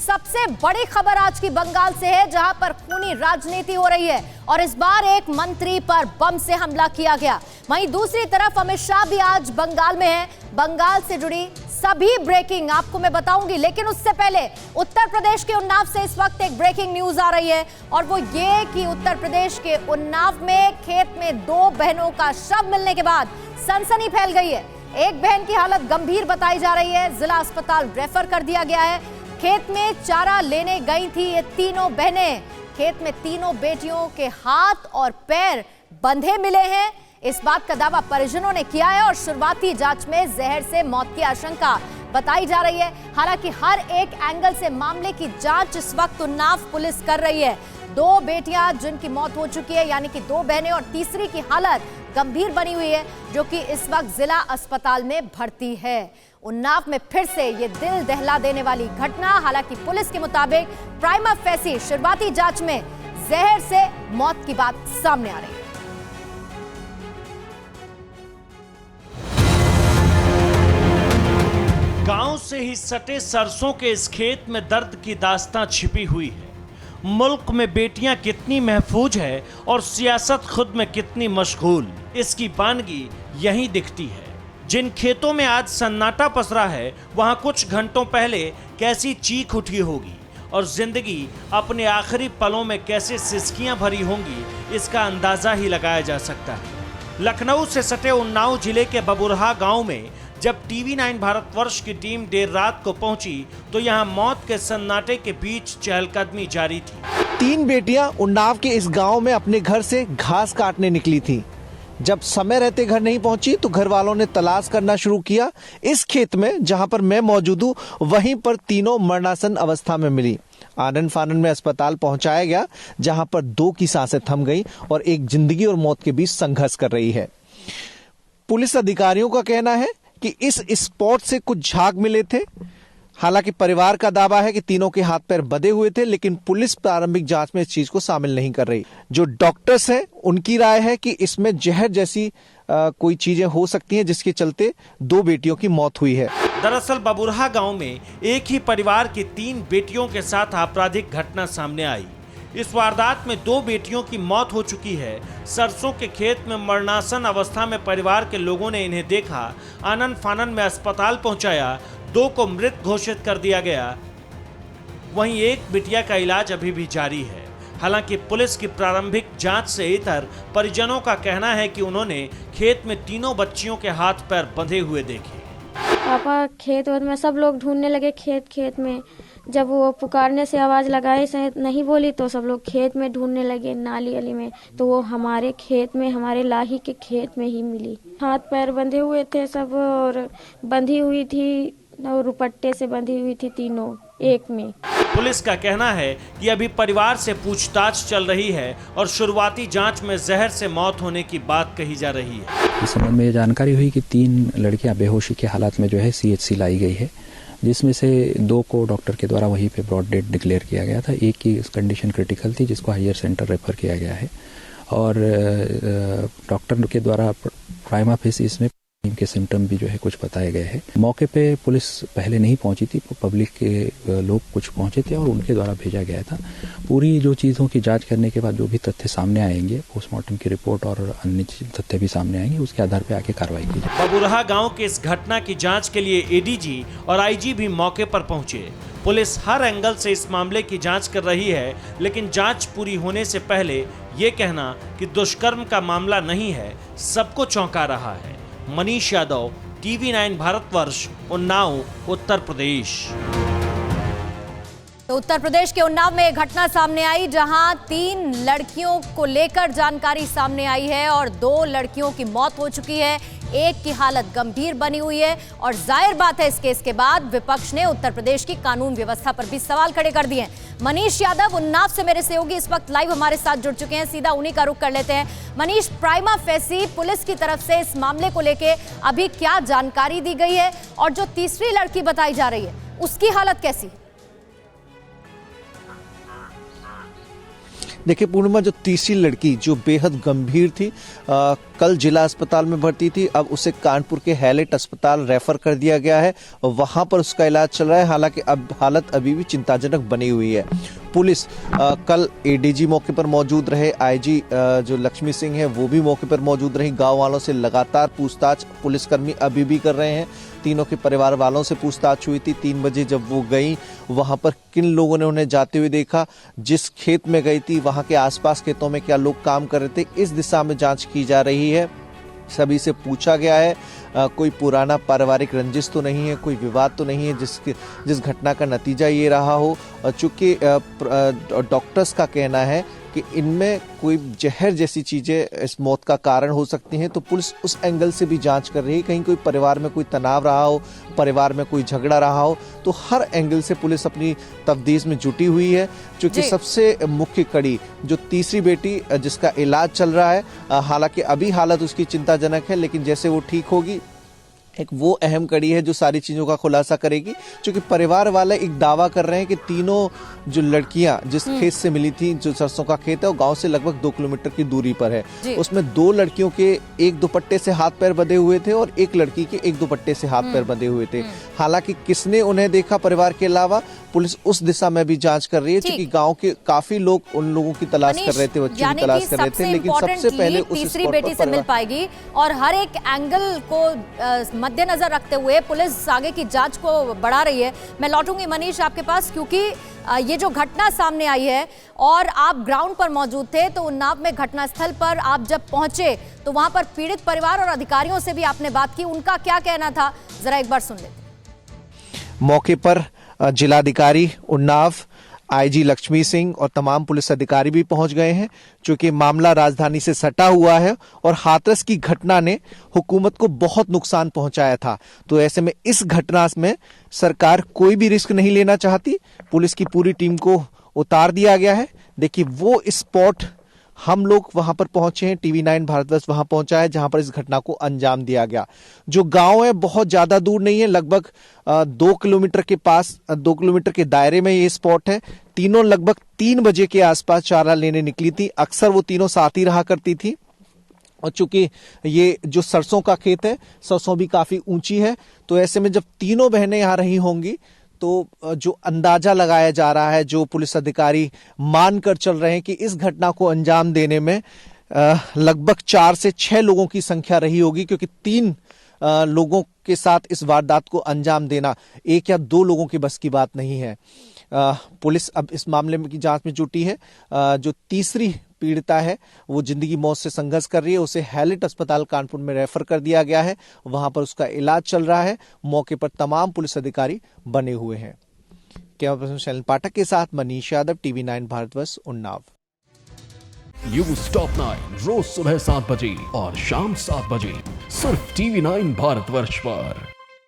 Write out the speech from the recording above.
सबसे बड़ी खबर आज की बंगाल से है, जहां पर खूनी राजनीति हो रही है और इस बार एक मंत्री पर बम से हमला किया गया। वहीं दूसरी तरफ अमित शाह भी आज बंगाल में हैं। बंगाल से जुड़ी सभी ब्रेकिंग आपको मैं बताऊंगी, लेकिन उससे पहले उत्तर प्रदेश के उन्नाव से इस वक्त एक ब्रेकिंग न्यूज आ रही है और वो ये कि उत्तर प्रदेश के उन्नाव में खेत में 2 बहनों का शव मिलने के बाद सनसनी फैल गई है। एक बहन की हालत गंभीर बताई जा रही है, जिला अस्पताल रेफर कर दिया गया है। खेत में चारा लेने गई थी ये तीनों बहनें। खेत में तीनों बेटियों के हाथ और पैर बंधे मिले हैं, इस बात का दावा परिजनों ने किया है और शुरुआती जांच में जहर से मौत की आशंका बताई जा रही है। हालांकि हर एक एंगल से मामले की जांच इस वक्त उन्नाव पुलिस कर रही है। 2 बेटियां जिनकी मौत हो चुकी है, यानी कि 2 बहनें, और तीसरी की हालत गंभीर बनी हुई है, जो कि इस वक्त जिला अस्पताल में भर्ती है। उन्नाव में फिर से ये दिल दहला देने वाली घटना। हालांकि पुलिस के मुताबिक प्राइमा फेसी शुरुआती जांच में जहर से मौत की बात सामने आ रही है। गांव से ही सटे सरसों के इस खेत में दर्द की दास्तां छिपी हुई है। मुल्क में बेटियां कितनी महफूज है और सियासत खुद में कितनी मशगूल, इसकी बानगी यहीं दिखती है। जिन खेतों में आज सन्नाटा पसरा है, वहां कुछ घंटों पहले कैसी चीख उठी होगी और जिंदगी अपने आखिरी पलों में कैसे सिसकियां भरी होंगी, इसका अंदाजा ही लगाया जा सकता है। लखनऊ से सटे उन्नाव जिले के बबुरहा गांव में जब TV9 भारतवर्ष की टीम देर रात को पहुंची तो यहां मौत के सन्नाटे के बीच चहलकदमी जारी थी। 3 बेटियां उन्नाव के इस गांव में अपने घर से घास काटने निकली थी। जब समय रहते घर नहीं पहुंची तो घर वालों ने तलाश करना शुरू किया। इस खेत में जहां पर मैं मौजूद हूं, वहीं पर तीनों मरणासन अवस्था में मिली। आनन फानन में अस्पताल पहुंचाया गया, जहां पर 2 की सांसें थम गई और एक जिंदगी और मौत के बीच संघर्ष कर रही है। पुलिस अधिकारियों का कहना है कि इस स्पॉट से कुछ झाग मिले थे। हालांकि परिवार का दावा है कि तीनों के हाथ पैर बंधे हुए थे, लेकिन पुलिस प्रारंभिक जांच में इस चीज को शामिल नहीं कर रही। जो डॉक्टर्स हैं, उनकी राय है कि इसमें जहर जैसी कोई चीजें हो सकती हैं, जिसके चलते 2 बेटियों की मौत हुई है। दरअसल बबुरहा गांव में एक ही परिवार की 3 बेटियों के साथ आपराधिक घटना सामने आई। इस वारदात में 2 बेटियों की मौत हो चुकी है। सरसों के खेत में मरणासन अवस्था में परिवार के लोगों ने इन्हें देखा, आनन फानन में अस्पताल पहुंचाया, 2 को मृत घोषित कर दिया गया। वहीं एक बिटिया का इलाज अभी भी जारी है। हालांकि पुलिस की प्रारंभिक जांच से इतर परिजनों का कहना है कि उन्होंने खेत में तीनों बच्चियों के हाथ पैर बंधे हुए देखे। पापा खेत में सब लोग ढूंढने लगे, खेत में जब वो पुकारने से आवाज लगाई नहीं बोली तो सब लोग खेत में ढूंढने लगे, नाली अली में, तो वो हमारे खेत में, हमारे लाही के खेत में ही मिली। हाथ पैर बंधे हुए थे सब और बंधी हुई थी और रुपट्टे से बंधी हुई थी तीनों एक में। पुलिस का कहना है कि अभी परिवार से पूछताछ चल रही है और शुरुआती जांच में जहर से मौत होने की बात कही जा रही है। इस संबंध में ये जानकारी हुई कि 3 लड़कियां बेहोशी की हालत में जो है CHC लाई गई है, जिसमें से 2 को डॉक्टर के द्वारा वहीं पे ब्रॉड डेड डिक्लेयर किया गया था। एक की कंडीशन क्रिटिकल थी, जिसको हायर सेंटर रेफर किया गया है और डॉक्टर के द्वारा प्राइमा फेसी इसमें के सिम्टम भी जो है कुछ बताए गए हैं। मौके पे पुलिस पहले नहीं पहुंची थी, पब्लिक के लोग कुछ पहुंचे थे और उनके द्वारा भेजा गया था। पूरी जो चीज़ों की जांच करने के बाद जो भी तथ्य सामने आएंगे, पोस्टमार्टम की रिपोर्ट और अन्य तथ्य भी सामने आएंगे, उसके आधार पर आगे कार्रवाई की जाए। बबुरहा गांव के इस घटना की जांच के लिए ADG और IG भी मौके पर पहुंचे। पुलिस हर एंगल से इस मामले की जांच कर रही है, लेकिन जांच पूरी होने से पहले ये कहना कि दुष्कर्म का मामला नहीं है, सबको चौंका रहा है। मनीष यादव, TV9 भारतवर्ष, उन्नाव, उत्तर प्रदेश। तो उत्तर प्रदेश के उन्नाव में एक घटना सामने आई, जहां 3 लड़कियों को लेकर जानकारी सामने आई है और 2 लड़कियों की मौत हो चुकी है, एक की हालत गंभीर बनी हुई है। और जाहिर बात है, इस केस के बाद विपक्ष ने उत्तर प्रदेश की कानून व्यवस्था पर भी सवाल खड़े कर दिए हैं। मनीष यादव उन्नाव से मेरे सहयोगी इस वक्त लाइव हमारे साथ जुड़ चुके हैं, सीधा उन्हीं का रुख कर लेते हैं। मनीष, प्राइमा फेसी पुलिस की तरफ से इस मामले को लेकर अभी क्या जानकारी दी गई है और जो तीसरी लड़की बताई जा रही है उसकी हालत कैसी? देखिए पूर्णिमा, जो तीसरी लड़की जो बेहद गंभीर थी, कल जिला अस्पताल में भर्ती थी, अब उसे कानपुर के हैलेट अस्पताल रेफर कर दिया गया है और वहां पर उसका इलाज चल रहा है। हालांकि अब हालत अभी भी चिंताजनक बनी हुई है। पुलिस कल एडीजी मौके पर मौजूद रहे, आईजी जो लक्ष्मी सिंह है वो भी मौके पर मौजूद रही। गांव वालों से लगातार पूछताछ पुलिसकर्मी अभी भी कर रहे हैं। तीनों के परिवार वालों से पूछताछ हुई थी। 3 बजे जब वो गई, वहां पर किन लोगों ने उन्हें जाते हुए देखा, जिस खेत में गई थी वहां के आसपास खेतों में क्या लोग काम कर रहे थे, इस दिशा में जांच की जा रही है। सभी से पूछा गया है कोई पुराना पारिवारिक रंजिश तो नहीं है, कोई विवाद तो नहीं है जिस घटना का नतीजा ये रहा हो। चूंकि डॉक्टर्स का कहना है कि इनमें कोई जहर जैसी चीजें इस मौत का कारण हो सकती हैं, तो पुलिस उस एंगल से भी जांच कर रही है। कहीं कोई परिवार में कोई तनाव रहा हो, परिवार में कोई झगड़ा रहा हो, तो हर एंगल से पुलिस अपनी तफ्तीश में जुटी हुई है। क्योंकि सबसे मुख्य कड़ी जो तीसरी बेटी जिसका इलाज चल रहा है, हालांकि अभी हालत उसकी चिंताजनक है, लेकिन जैसे वो ठीक होगी एक वो अहम कड़ी है जो सारी चीजों का खुलासा करेगी। क्योंकि परिवार वाले एक दावा कर रहे हैं कि तीनों जो लड़कियां जिस खेत से मिली थी, जो सरसों का खेत है, वो गांव से लगभग 2 किलोमीटर की दूरी पर है। उसमें 2 लड़कियों के एक दुपट्टे से हाथ पैर बंधे हुए थे और एक लड़की के एक दुपट्टे से हाथ पैर बंधे हुए थे। हालांकि किसने उन्हें देखा परिवार के अलावा, पुलिस उस दिशा में भी जांच कर रही है। क्योंकि गांव के काफी लोग उन लोगों की तलाश कर रहे थे, बच्चों की तलाश कर रहे थे, लेकिन सबसे पहले उस तीसरी बेटी से मिल पाएगी। और हर एक एंगल को मद्देनजर रखते हुए पुलिस आगे की जांच को बढ़ा रही है। मैं लौटूंगी मनीष आपके पास, क्योंकि ये जो घटना सामने आई है और आप ग्राउंड पर मौजूद थे, तो उन्नाव में घटनास्थल पर आप जब पहुंचे तो वहां पर पीड़ित परिवार और अधिकारियों से भी आपने बात की, उनका क्या कहना था, जरा एक बार सुन लेते। मौके पर जिलाधिकारी उन्नाव, आईजी लक्ष्मी सिंह और तमाम पुलिस अधिकारी भी पहुंच गए हैं। क्योंकि मामला राजधानी से सटा हुआ है और हाथरस की घटना ने हुकूमत को बहुत नुकसान पहुंचाया था, तो ऐसे में इस घटना में सरकार कोई भी रिस्क नहीं लेना चाहती। पुलिस की पूरी टीम को उतार दिया गया है। देखिए वो स्पॉट हम लोग वहां पर पहुंचे हैं, TV9 भारतवर्ष वहां पहुंचा है जहां पर इस घटना को अंजाम दिया गया। जो गांव है बहुत ज्यादा दूर नहीं है, लगभग 2 किलोमीटर के पास, 2 किलोमीटर के दायरे में ये स्पॉट है। तीनों लगभग 3 बजे के आसपास चारा लेने निकली थी। अक्सर वो तीनों साथ ही रहा करती थी। और चूंकि ये जो सरसों का खेत है, सरसों भी काफी ऊंची है, तो ऐसे में जब तीनों बहनें यहाँ रही होंगी, तो जो अंदाजा लगाया जा रहा है, जो पुलिस अधिकारी मानकर चल रहे हैं कि इस घटना को अंजाम देने में लगभग 4 से 6 लोगों की संख्या रही होगी। क्योंकि 3 लोगों के साथ इस वारदात को अंजाम देना 1 या 2 लोगों की बस की बात नहीं है। पुलिस अब इस मामले की जांच में जुटी है। जो तीसरी पीड़िता है वो जिंदगी मौत से संघर्ष कर रही है, उसे हैलेट अस्पताल कानपुर में रेफर कर दिया गया है, वहां पर उसका इलाज चल रहा है। मौके पर तमाम पुलिस अधिकारी बने हुए हैं। कैमरा पर्सन शैलन पाठक के साथ Manish Yadav, TV9 Bharatvarsh, Unnao. News top 9 रोज सुबह 7 बजे और शाम 7 बजे सिर्फ TV9 भारतवर्ष पर।